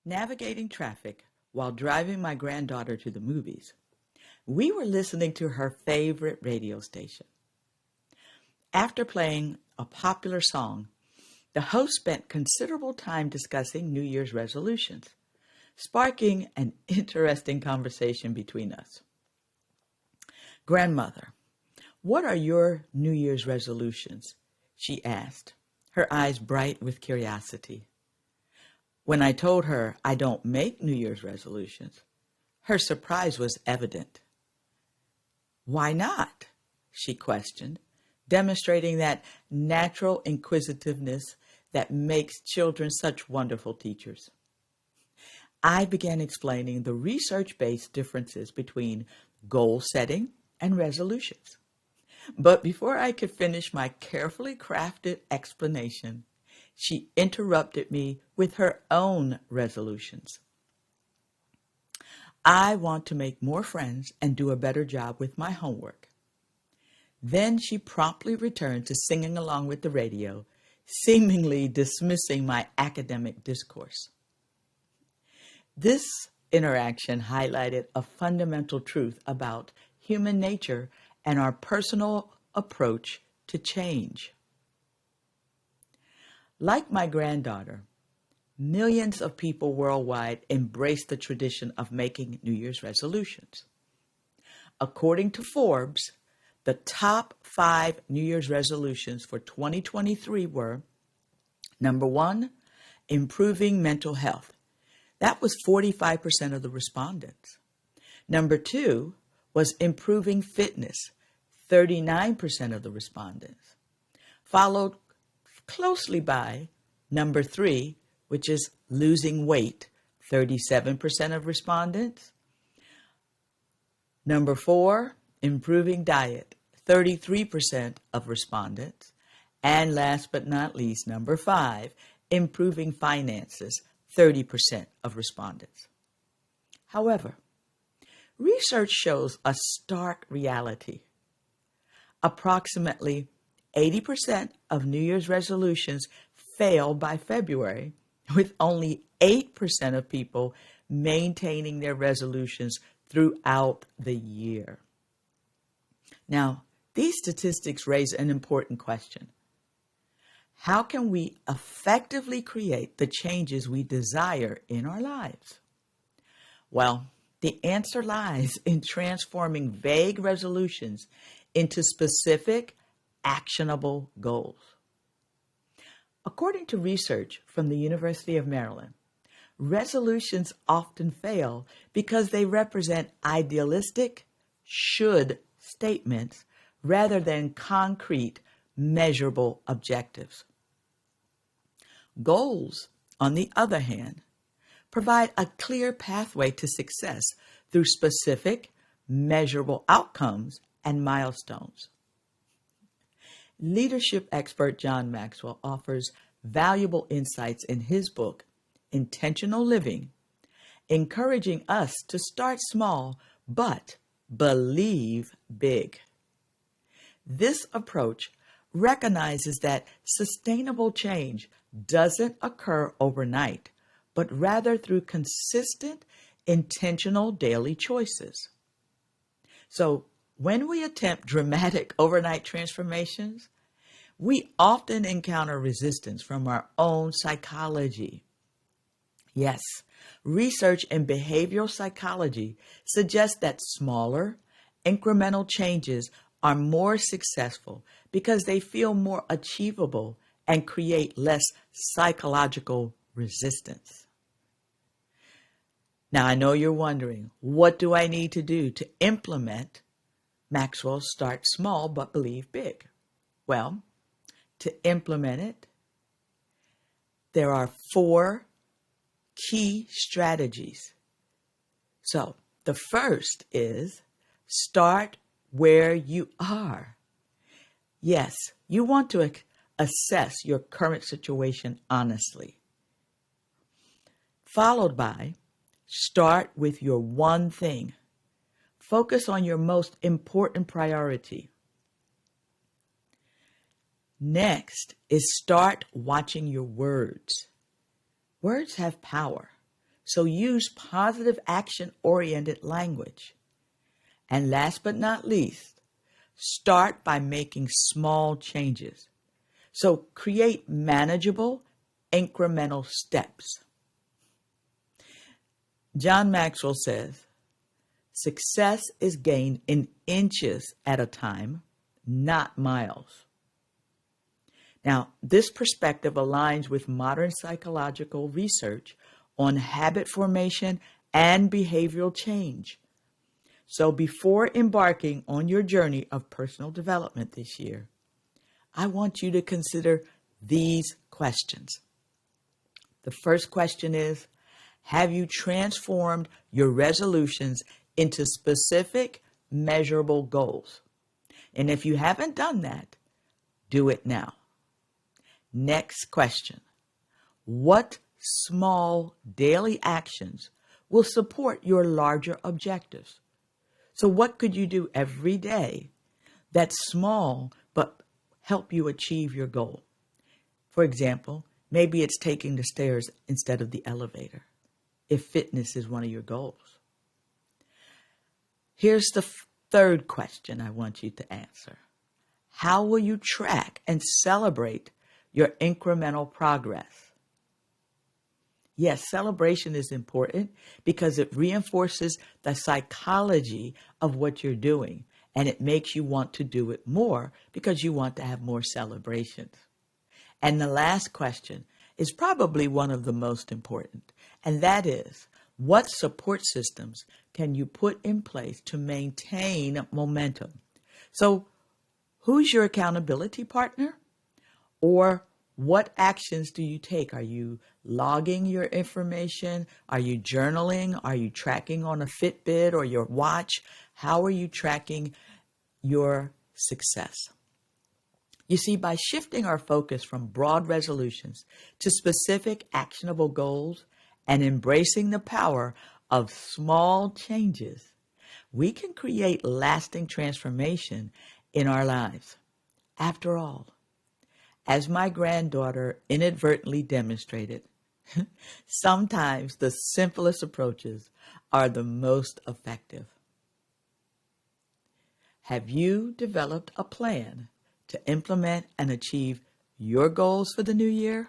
Navigating traffic while driving my granddaughter to the movies, we were listening to her favorite radio station. After playing a popular song, the host spent considerable time discussing New Year's resolutions, sparking an interesting conversation between us. Grandmother, what are your New Year's resolutions? She asked, her eyes bright with curiosity. When I told her I don't make New Year's resolutions, her surprise was evident. Why not? She questioned, demonstrating that natural inquisitiveness that makes children such wonderful teachers. I began explaining the research-based differences between goal setting and resolutions. But before I could finish my carefully crafted explanation, she interrupted me with her own resolutions. I want to make more friends and do a better job with my homework. Then she promptly returned to singing along with the radio, seemingly dismissing my academic discourse. This interaction highlighted a fundamental truth about human nature and our personal approach to change. Like my granddaughter, millions of people worldwide embrace the tradition of making New Year's resolutions. According to Forbes, the top 5 New Year's resolutions for 2023 were, number 1, improving mental health. That was 45% of the respondents. Number 2 was improving fitness, 39% of the respondents. Followed closely by number 3, which is losing weight, 37% of respondents. Number 4, improving diet, 33% of respondents. And last but not least, number 5, improving finances, 30% of respondents. However, research shows a stark reality. Approximately 80% of New Year's resolutions fail by February, with only 8% of people maintaining their resolutions throughout the year. Now, these statistics raise an important question. How can we effectively create the changes we desire in our lives? Well, the answer lies in transforming vague resolutions into specific, actionable goals. According to research from the University of Maryland, resolutions often fail because they represent idealistic should statements rather than concrete, measurable objectives. Goals, on the other hand, provide a clear pathway to success through specific, measurable outcomes and milestones. Leadership expert John Maxwell offers valuable insights in his book, Intentional Living, encouraging us to start small but believe big. This approach recognizes that sustainable change doesn't occur overnight, but rather through consistent, intentional daily choices. So, when we attempt dramatic overnight transformations, we often encounter resistance from our own psychology. Yes, research in behavioral psychology suggests that smaller, incremental changes are more successful because they feel more achievable and create less psychological resistance. Now, I know you're wondering, what do I need to do to implement Maxwell's Start Small but Believe Big? Well, to implement it, there are 4 key strategies. So, the first is start where you are. Yes, you want to assess your current situation honestly. Followed by, start with your one thing. Focus on your most important priority. Next is start watching your words. Words have power. So use positive action-oriented language. And last but not least, start by making small changes. So create manageable, incremental steps. John Maxwell says, success is gained in inches at a time, not miles. Now, this perspective aligns with modern psychological research on habit formation and behavioral change. So before embarking on your journey of personal development this year, I want you to consider these questions. The first question is, have you transformed your resolutions into specific, measurable goals? And if you haven't done that, do it now. Next question. What small daily actions will support your larger objectives? So what could you do every day that's small but help you achieve your goal? For example, maybe it's taking the stairs instead of the elevator, if fitness is one of your goals. Here's the third question I want you to answer. How will you track and celebrate your incremental progress? Yes, celebration is important because it reinforces the psychology of what you're doing, and it makes you want to do it more because you want to have more celebrations. And the last question is probably one of the most important, and that is, what support systems can you put in place to maintain momentum? So, who's your accountability partner? Or what actions do you take? Are you logging your information? Are you journaling? Are you tracking on a Fitbit or your watch? How are you tracking your success? You see, by shifting our focus from broad resolutions to specific actionable goals and embracing the power of small changes, we can create lasting transformation in our lives. After all, as my granddaughter inadvertently demonstrated, sometimes the simplest approaches are the most effective. Have you developed a plan to implement and achieve your goals for the new year?